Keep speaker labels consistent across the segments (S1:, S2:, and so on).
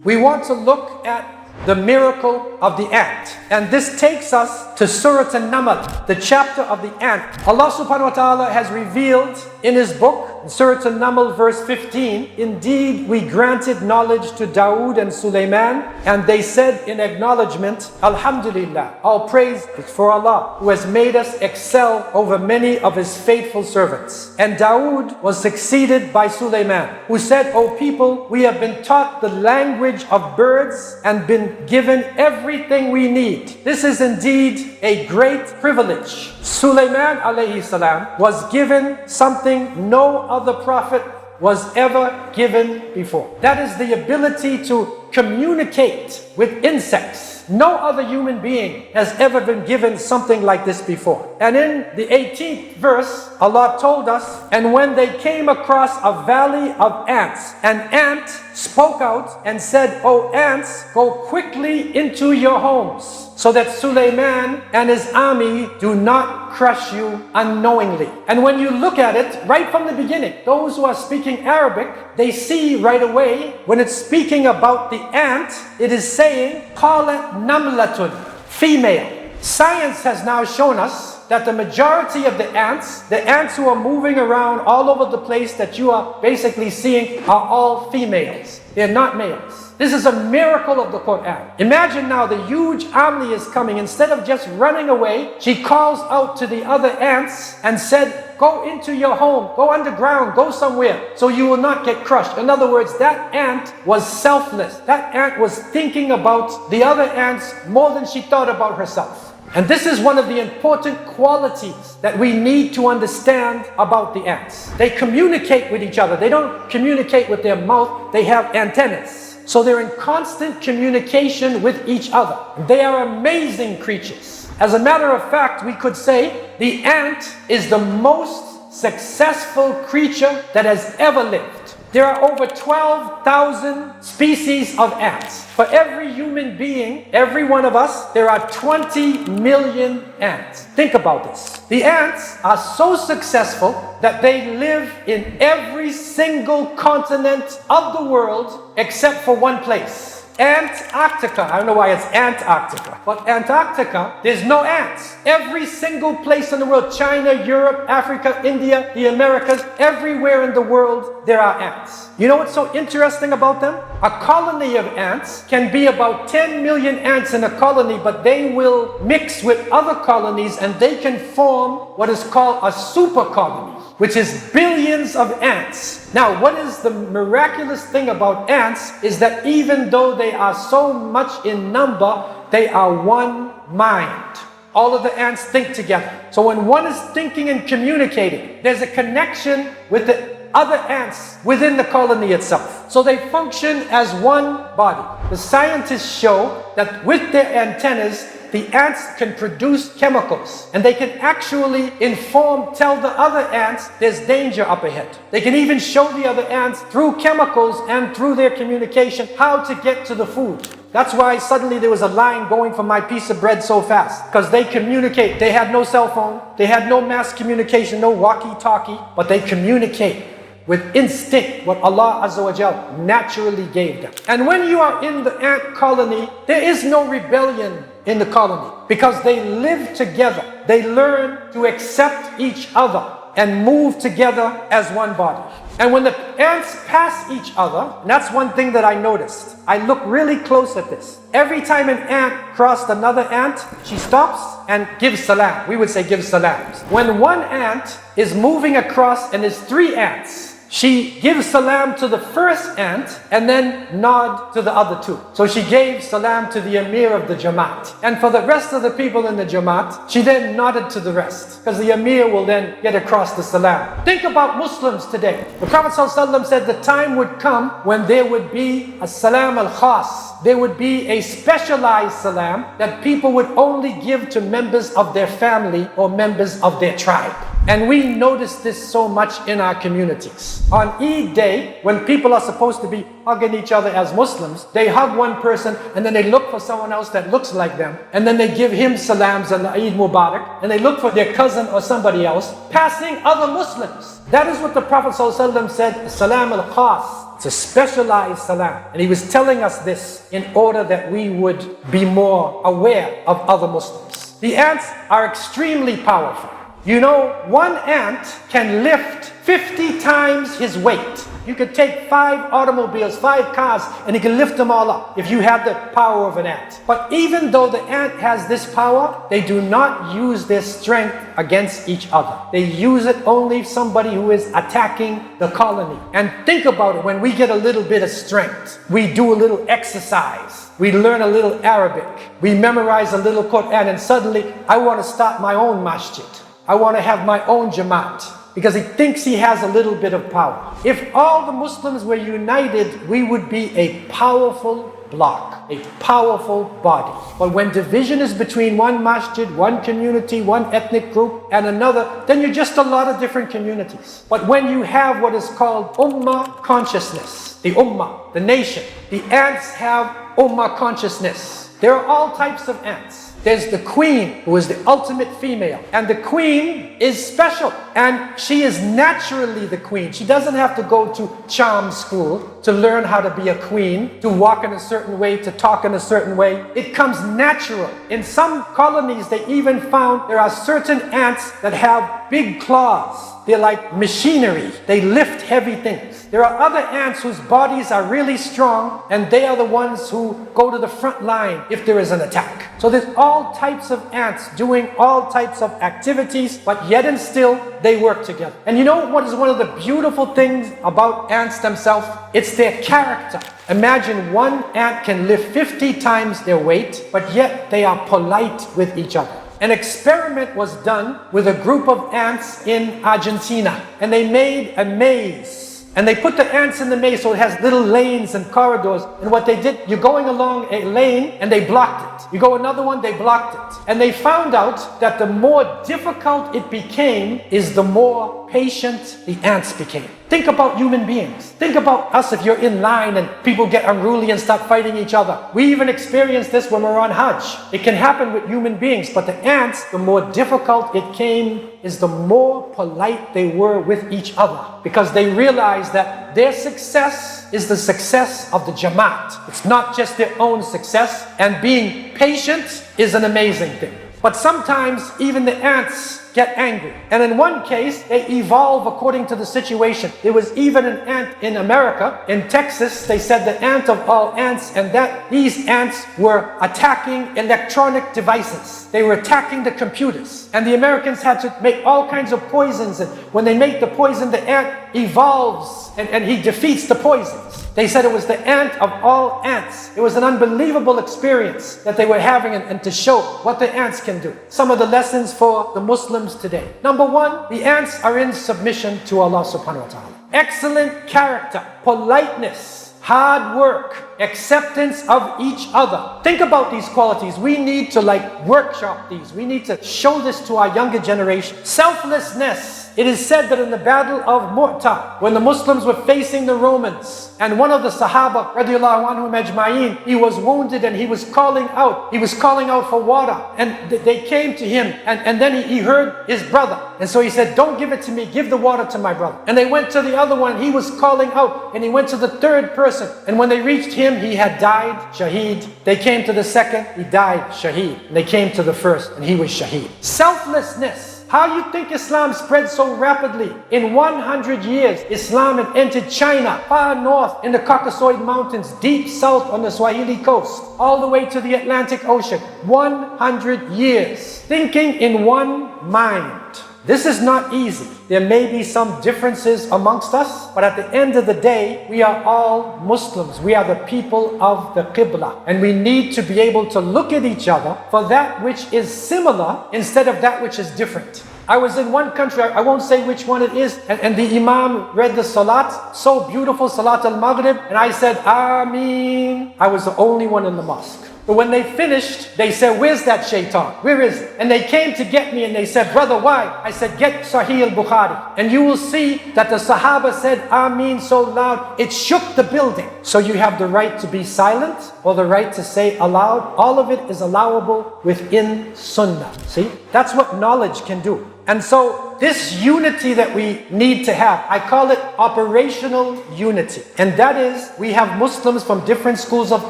S1: We want to look at the miracle of the ant. And this takes us to Surah An-Naml, the chapter of the ant. Allah subhanahu wa ta'ala has revealed in His book, in Surah An-Naml verse 15, indeed we granted knowledge to Dawood and Sulaiman, and they said in acknowledgement, Alhamdulillah, all praise is for Allah, who has made us excel over many of His faithful servants. And Dawood was succeeded by Sulaiman, who said, O people, we have been taught the language of birds and been given everything we need. This is indeed a great privilege. Sulaiman alayhi salam was given something no other prophet was ever given before. That is the ability to communicate with insects. No other human being has ever been given something like this before. And in the 18th verse, Allah told us, and when they came across a valley of ants, an ant spoke out and said, O ants, go quickly into your homes, so that Sulaiman and his army do not crush you unknowingly. And when you look at it, right from the beginning, those who are speaking Arabic, they see right away, when it's speaking about the ant, it is saying, Qalat namlatun, female. Science has now shown us that the majority of the ants who are moving around all over the place that you are basically seeing are all females. They're not males. This is a miracle of the Qur'an. Imagine now the huge army is coming. Instead of just running away, she calls out to the other ants and said, go into your home, go underground, go somewhere, so you will not get crushed. In other words, that ant was selfless. That ant was thinking about the other ants more than she thought about herself. And this is one of the important qualities that we need to understand about the ants. They communicate with each other. They don't communicate with their mouth. They have antennas. So they're in constant communication with each other. They are amazing creatures. As a matter of fact, we could say the ant is the most successful creature that has ever lived. There are over 12,000 species of ants. For every human being, every one of us, there are 20 million ants. Think about this. The ants are so successful that they live in every single continent of the world except for one place. Antarctica. I don't know why it's Antarctica, but Antarctica, there's no ants. Every single place in the world, China, Europe, Africa, India, the Americas, everywhere in the world, there are ants. You know what's so interesting about them? A colony of ants can be about 10 million ants in a colony, but they will mix with other colonies and they can form what is called a super colony, which is billions of ants. Now, what is the miraculous thing about ants is that even though they are so much in number, they are one mind. All of the ants think together. So when one is thinking and communicating, there's a connection with the other ants within the colony itself. So they function as one body. The scientists show that with their antennas, the ants can produce chemicals, and they can actually tell the other ants there's danger up ahead. They can even show the other ants through chemicals and through their communication how to get to the food. That's why suddenly there was a line going for my piece of bread so fast, because they communicate. They had no cell phone, they had no mass communication, no walkie-talkie, but they communicate with instinct, what Allah Azza wa Jal naturally gave them. And when you are in the ant colony, there is no rebellion in the colony, because they live together. They learn to accept each other and move together as one body. And when the ants pass each other, and that's one thing that I noticed. I look really close at this. Every time an ant crossed another ant, she stops and gives salam. We would say give salams. When one ant is moving across and there's 3 ants, she gives salam to the first ant and then nod to the other 2. So she gave salam to the emir of the Jamaat. And for the rest of the people in the Jamaat, she then nodded to the rest, because the emir will then get across the salam. Think about Muslims today. The Prophet ﷺ said the time would come when there would be a salam al-khas. There would be a specialized salam that people would only give to members of their family or members of their tribe. And we notice this so much in our communities. On Eid day, when people are supposed to be hugging each other as Muslims, they hug one person and then they look for someone else that looks like them. And then they give him salams and Eid Mubarak. And they look for their cousin or somebody else passing other Muslims. That is what the Prophet ﷺ said, salam al-khas. It's a specialized salam. And he was telling us this in order that we would be more aware of other Muslims. The ants are extremely powerful. You know, one ant can lift 50 times his weight. You could take 5 automobiles, 5 cars, and he can lift them all up if you have the power of an ant. But even though the ant has this power, they do not use their strength against each other. They use it only if somebody who is attacking the colony. And think about it, when we get a little bit of strength, we do a little exercise. We learn a little Arabic. We memorize a little Qur'an, and suddenly I want to start my own masjid. I want to have my own Jamaat, because he thinks he has a little bit of power. If all the Muslims were united, we would be a powerful block, a powerful body. But when division is between one masjid, one community, one ethnic group and another, then you're just a lot of different communities. But when you have what is called ummah consciousness, the ummah, the nation, the ants have ummah consciousness. There are all types of ants. There's the queen, who is the ultimate female. And the queen is special. And she is naturally the queen. She doesn't have to go to charm school to learn how to be a queen, to walk in a certain way, to talk in a certain way. It comes natural. In some colonies, they even found there are certain ants that have big claws. They're like machinery. They lift heavy things. There are other ants whose bodies are really strong, and they are the ones who go to the front line if there is an attack. So there's all types of ants doing all types of activities, but yet and still they work together. And you know what is one of the beautiful things about ants themselves? It's their character. Imagine one ant can lift 50 times their weight, but yet they are polite with each other. An experiment was done with a group of ants in Argentina, and they made a maze. And they put the ants in the maze so it has little lanes and corridors. And what they did, you're going along a lane and they blocked it. You go another one, they blocked it. And they found out that the more difficult it became is the more patient the ants became. Think about human beings. Think about us if you're in line and people get unruly and start fighting each other. We even experience this when we're on Hajj. It can happen with human beings, but the ants, the more difficult it came, is the more polite they were with each other, because they realized that their success is the success of the Jamaat. It's not just their own success, and being patient is an amazing thing. But sometimes even the ants get angry. And in one case, they evolve according to the situation. There was even an ant in America, in Texas, they said the ant of all ants, and that these ants were attacking electronic devices. They were attacking the computers. And the Americans had to make all kinds of poisons. And when they make the poison, the ant evolves and he defeats the poisons. They said it was the ant of all ants. It was an unbelievable experience that they were having, and to show what the ants can do. Some of the lessons for the Muslims today. Number one, the ants are in submission to Allah subhanahu wa ta'ala. Excellent character, politeness, hard work, acceptance of each other. Think about these qualities. We need to workshop these. We need to show this to our younger generation. Selflessness. It is said that in the battle of Mu'tah, when the Muslims were facing the Romans, and one of the Sahaba, radiallahu anhum ajma'in, he was wounded and he was calling out. He was calling out for water. And they came to him, and then he heard his brother. And so he said, don't give it to me, give the water to my brother. And they went to the other one, he was calling out, and he went to the third person. And when they reached him, he had died, shaheed. They came to the second, he died, shaheed. And they came to the first, and he was shaheed. Selflessness. How you think Islam spread so rapidly? In 100 years, Islam had entered China, far north in the Caucasoid Mountains, deep south on the Swahili coast, all the way to the Atlantic Ocean. 100 years. Thinking in one mind. This is not easy. There may be some differences amongst us, but at the end of the day, we are all Muslims. We are the people of the Qibla. And we need to be able to look at each other for that which is similar instead of that which is different. I was in one country, I won't say which one it is, and the Imam read the Salat, so beautiful, Salat al-Maghrib, and I said, Ameen. I was the only one in the mosque. But when they finished, they said, where's that shaitan? Where is it? And they came to get me and they said, brother, why? I said, get Sahih al-Bukhari. And you will see that the Sahaba said, Ameen so loud, it shook the building. So you have the right to be silent or the right to say aloud. All of it is allowable within Sunnah. See? That's what knowledge can do. And so this unity that we need to have, I call it operational unity. And that is, we have Muslims from different schools of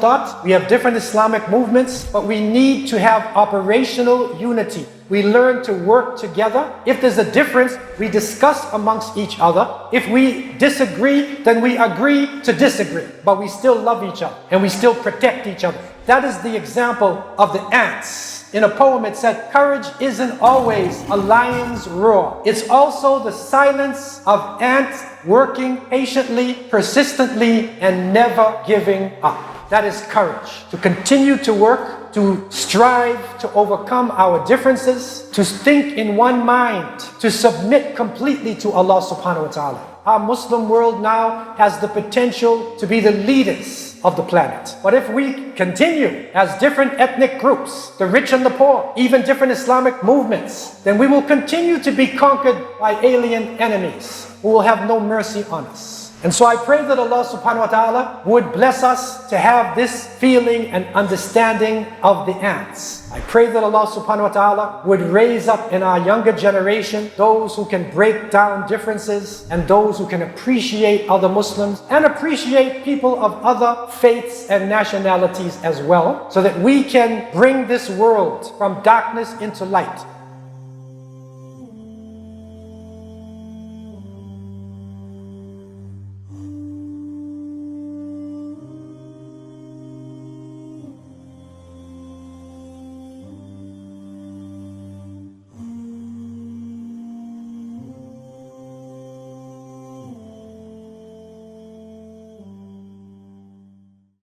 S1: thought, we have different Islamic movements, but we need to have operational unity. We learn to work together. If there's a difference, we discuss amongst each other. If we disagree, then we agree to disagree. But we still love each other and we still protect each other. That is the example of the ants. In a poem it said, courage isn't always a lion's roar. It's also the silence of ants working patiently, persistently, and never giving up. That is courage. To continue to work, to strive to overcome our differences, to think in one mind, to submit completely to Allah subhanahu wa ta'ala. Our Muslim world now has the potential to be the leaders of the planet. But if we continue as different ethnic groups, the rich and the poor, even different Islamic movements, then we will continue to be conquered by alien enemies who will have no mercy on us. And so I pray that Allah subhanahu wa ta'ala would bless us to have this feeling and understanding of the ants. I pray that Allah subhanahu wa ta'ala would raise up in our younger generation those who can break down differences and those who can appreciate other Muslims and appreciate people of other faiths and nationalities as well, so that we can bring this world from darkness into light.